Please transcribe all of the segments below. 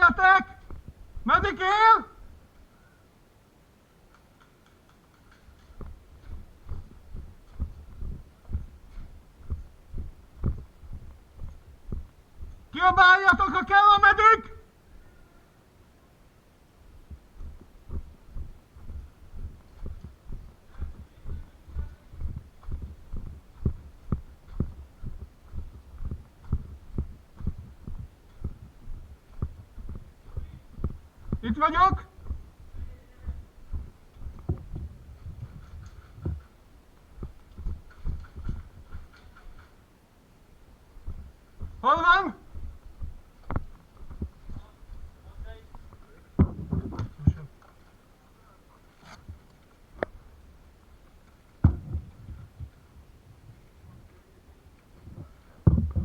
Figyeljetek! Medik él? Kiabáljatok, ha kell a medik! Itt vagyok! Hol van?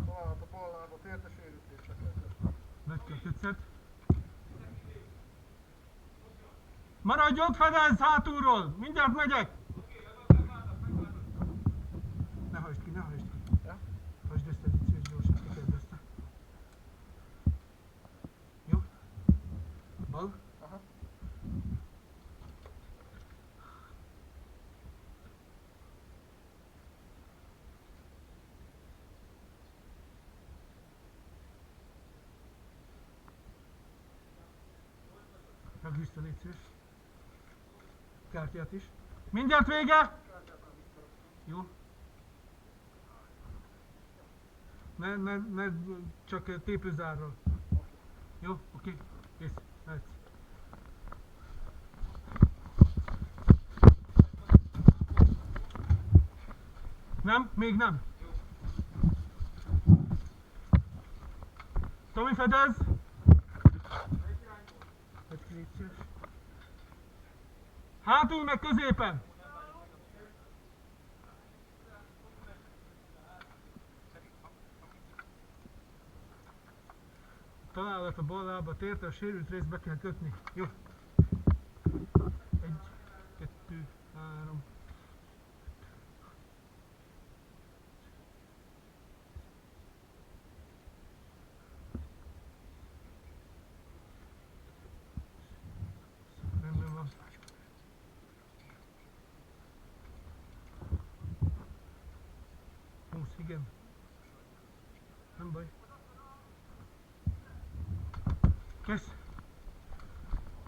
Talált a bal lábat, érte sérüléseket. Tetszett. Maradj ott, fedezz hátulról! Mindjárt megyek! Ne hagyd ki, ne hagyd ki. Ja? Hagyd ezt egy szűz gyorsan, kitedd ezt. Jó? Bal? Aha. Meg vissza, légy szíves. Kártyát is. Mindjárt vége! Jó. Ne csak tépőzárral. Jó, oké. Kész. Mehetsz. Nem? Még nem? Tomi, fedez! Hátul meg középen! Találat a bal lábat érte, a sérült részt be kell kötni. Jó. 1, 2, 3. Rendben van. Húsz, igen. Nem baj. Kész.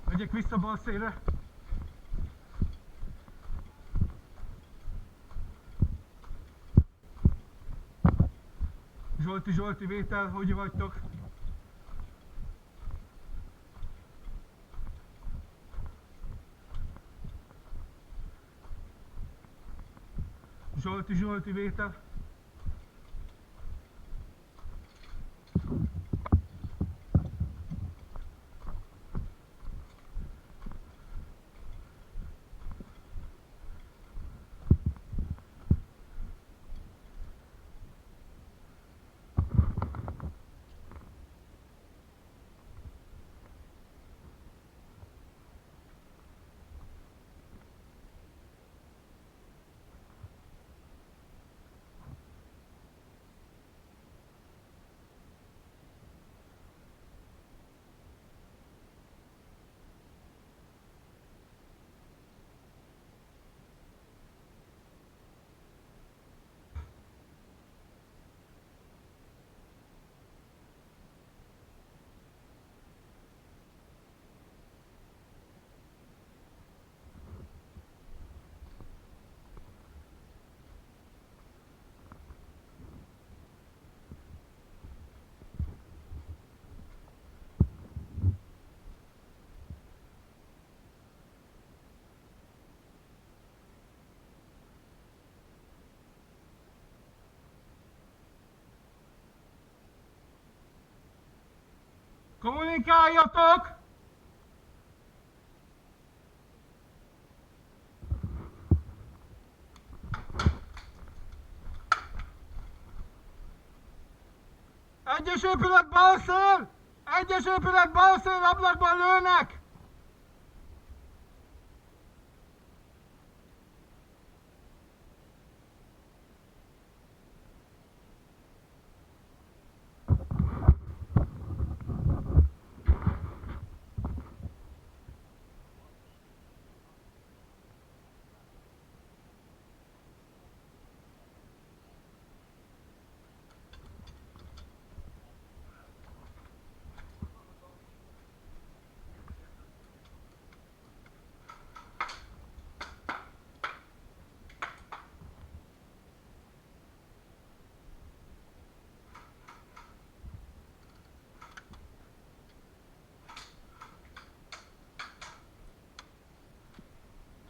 Megyek vissza bal szélre. Zsolti, vétel, hogy vagytok? Zsolti, vétel. Kommunikáljatok! Egyes épület balszél! Egyes épület balszél, ablakban lőnek!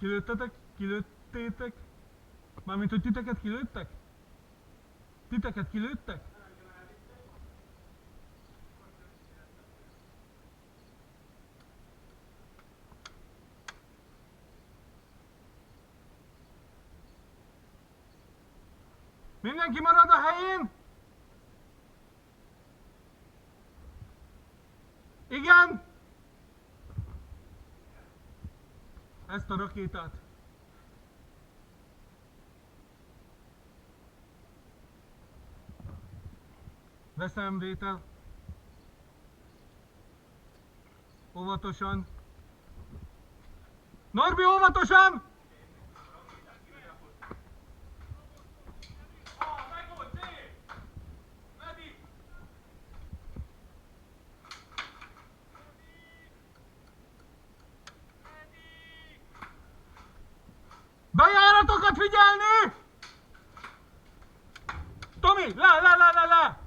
Kilőttetek? Kilőttétek? Mármint, hogy titeket kilőttek? Titeket kilőttek? Mindenki marad a helyén? Igen? Ezt a rakétát. Veszem vétel. Óvatosan. Norbi, óvatosan! Bejáratokat figyelni! Tomi, le!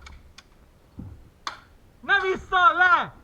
Ne vissza, le!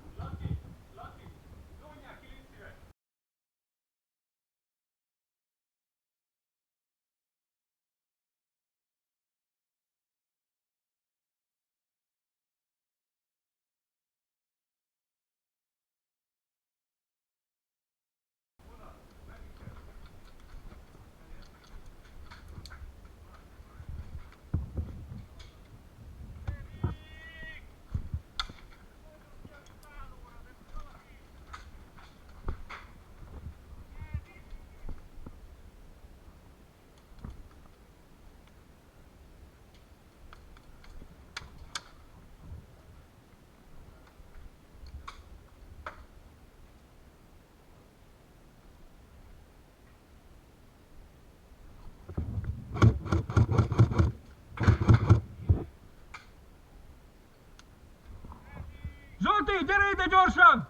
Zsolti, gyere ide gyorsan!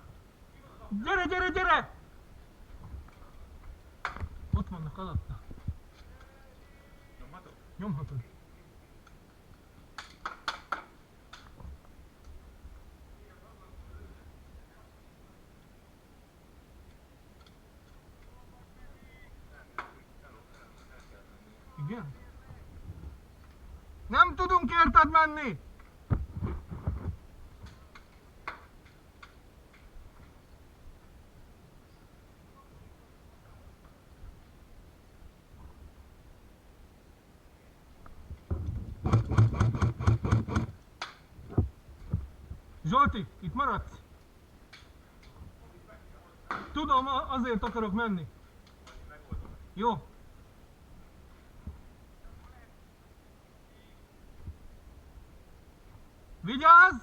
Gyere! Ott vannak alatta. Nyomhatod. Igen? Nem tudunk érted menni! Zsolti, itt maradsz? Tudom, azért akarok menni. Jó. Vigyázz!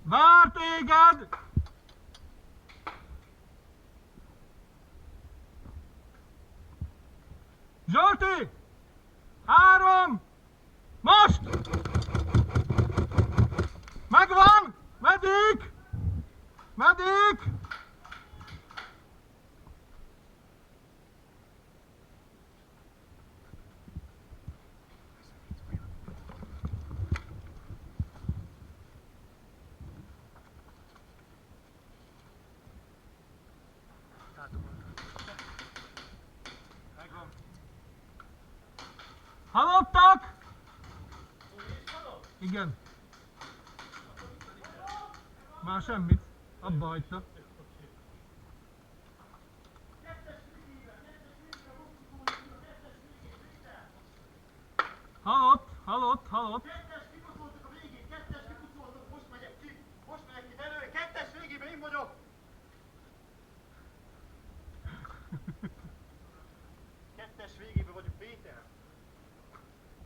Vár téged! Zsolti! 3! Most! Megvan! Medik! Hallottak? Igen. Már semmit. Abba hagyta. Halott. Kettes kipucoltuk a végén, kettes kipucoltuk, most megyek ki belőle, kettes végében én vagyok! Kettes végében vagyok, Péter!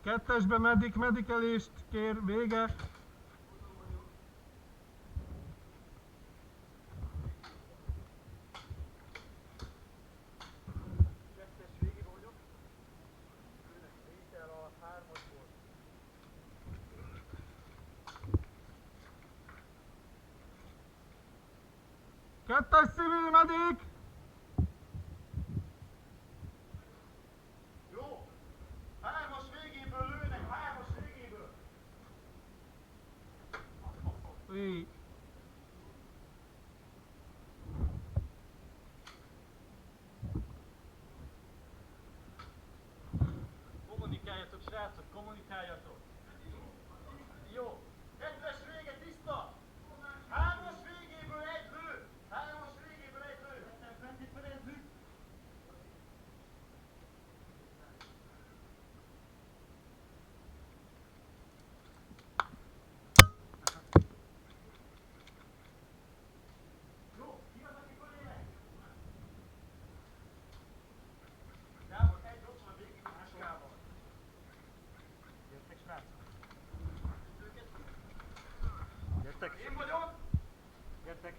Kettesbe medikelést kér, vége. Kettes végében vagyok. Péter a 3-asból. Kettes civil medik! Jó! 3-as végéből lőnek, 3-as végéből! kommunikáljatok. Jó. Kettes vége tiszta. Hármas végéből egy lő. Hármas végéből egy lő. Fenti fedezzük. Jó, ki az, aki fölélek? Gábor, egy ott van végig máskával. Gyertek, srácok. Gyertek. Én vagyok. Gyertek.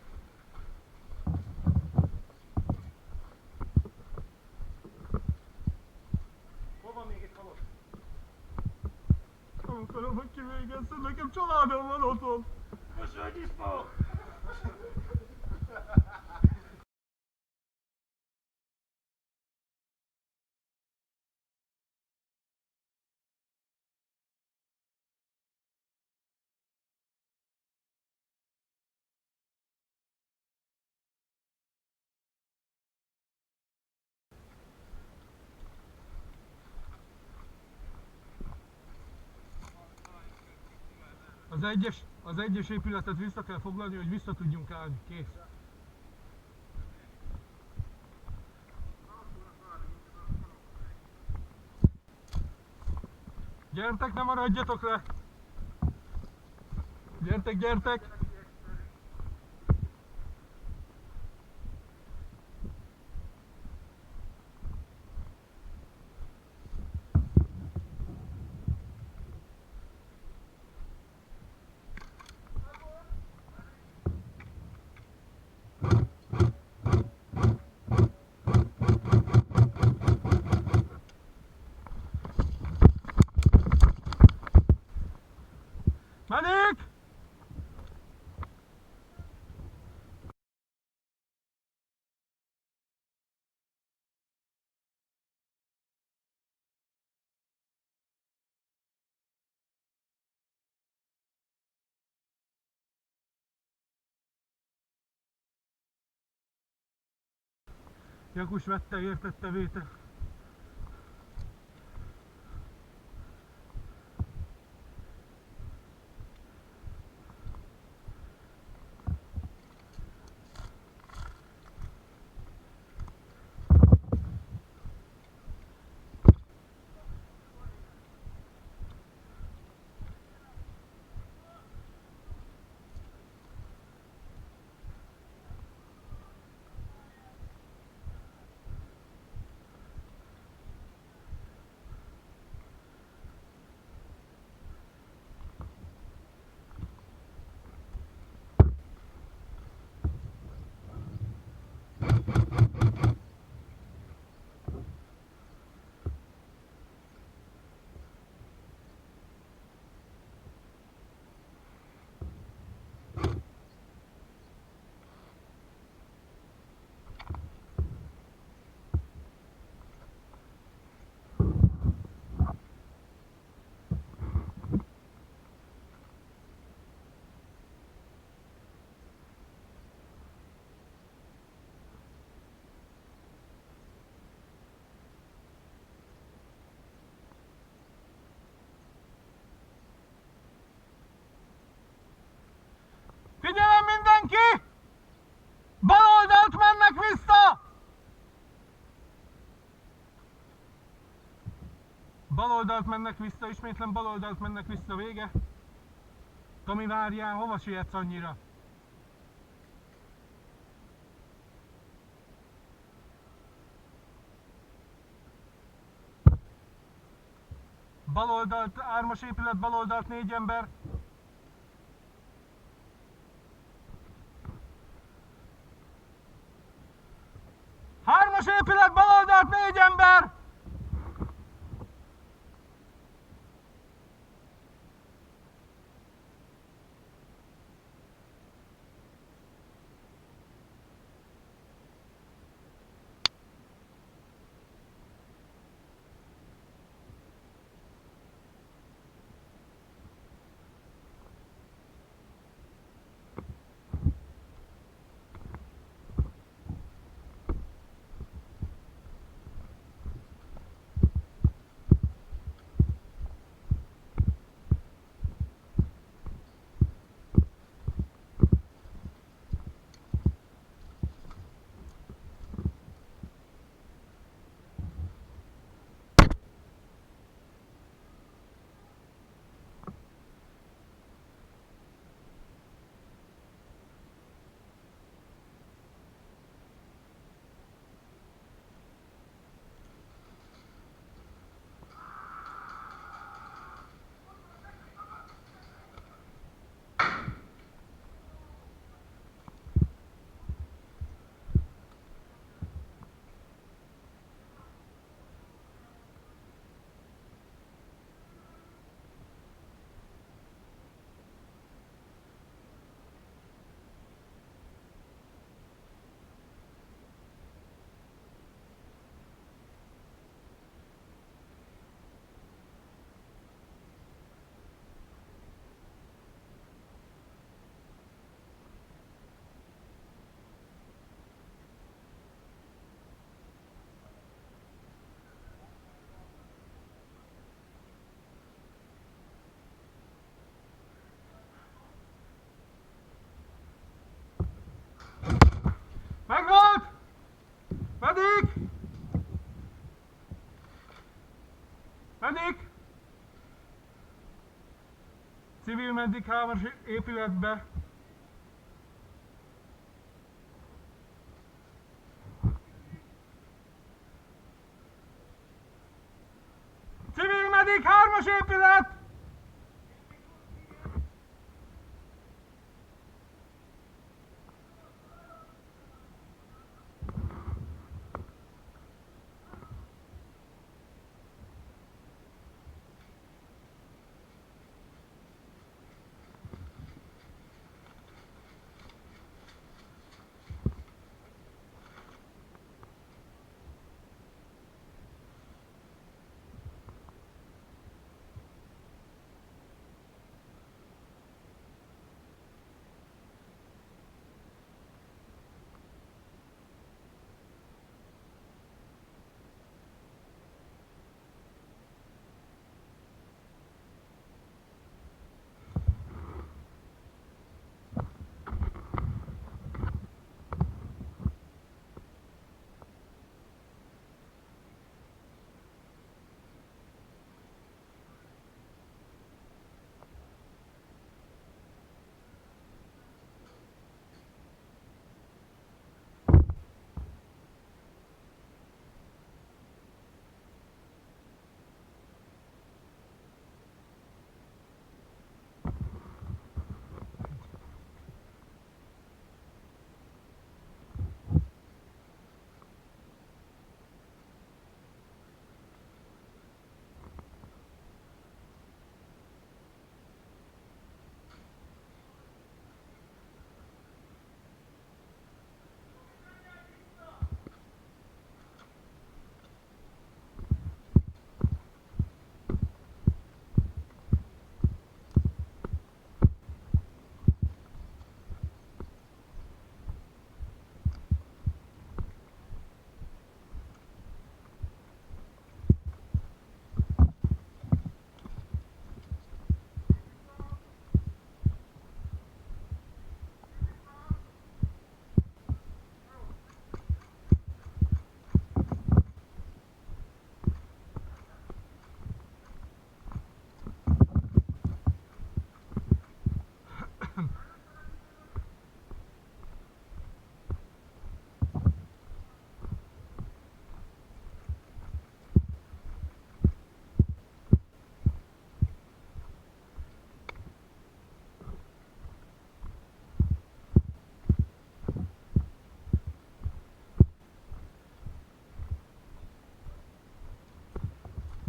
Hol van még egy halott? Nem akarom, hogy kivégezzed, nekem családom van otthon. Most hogy is fog? Az egyes épületet vissza kell foglalni, hogy vissza tudjunk állni. Kész. Gyertek, ne maradjatok le! Gyertek, gyertek! Menik! Jakus vette, értette, véte. Figyelem mindenki! Bal oldalt mennek vissza! Bal oldalt mennek vissza, ismétlen bal oldalt mennek vissza, vége. Tomi, várjál, hova sietsz annyira? Bal oldalt, 3-as épület, bal oldalt 4 ember. Hármas épület, bal oldalt 4 ember! meddig hármas épületbe? Civil meddig hármas épület!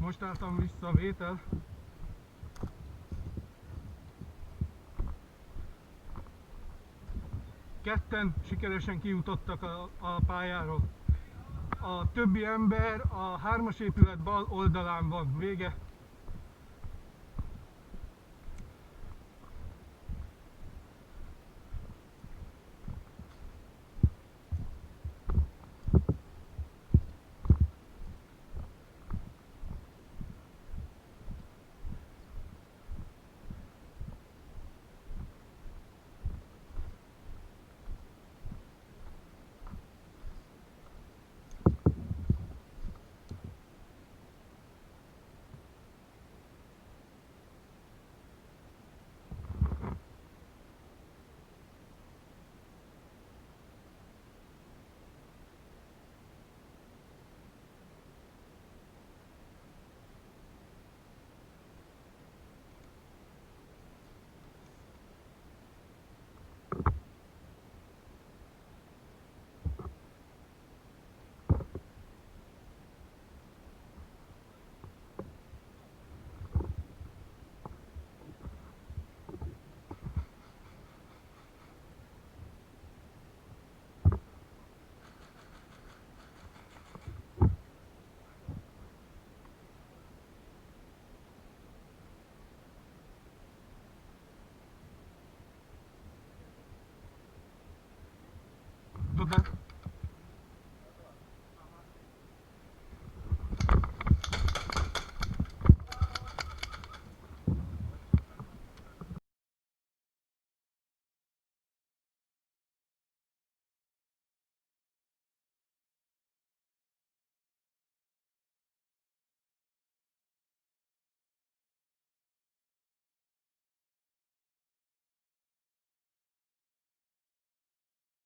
Most álltam vissza a vétel. Ketten sikeresen kijutottak a pályáról. A többi ember a hármas épület bal oldalán van. Vége.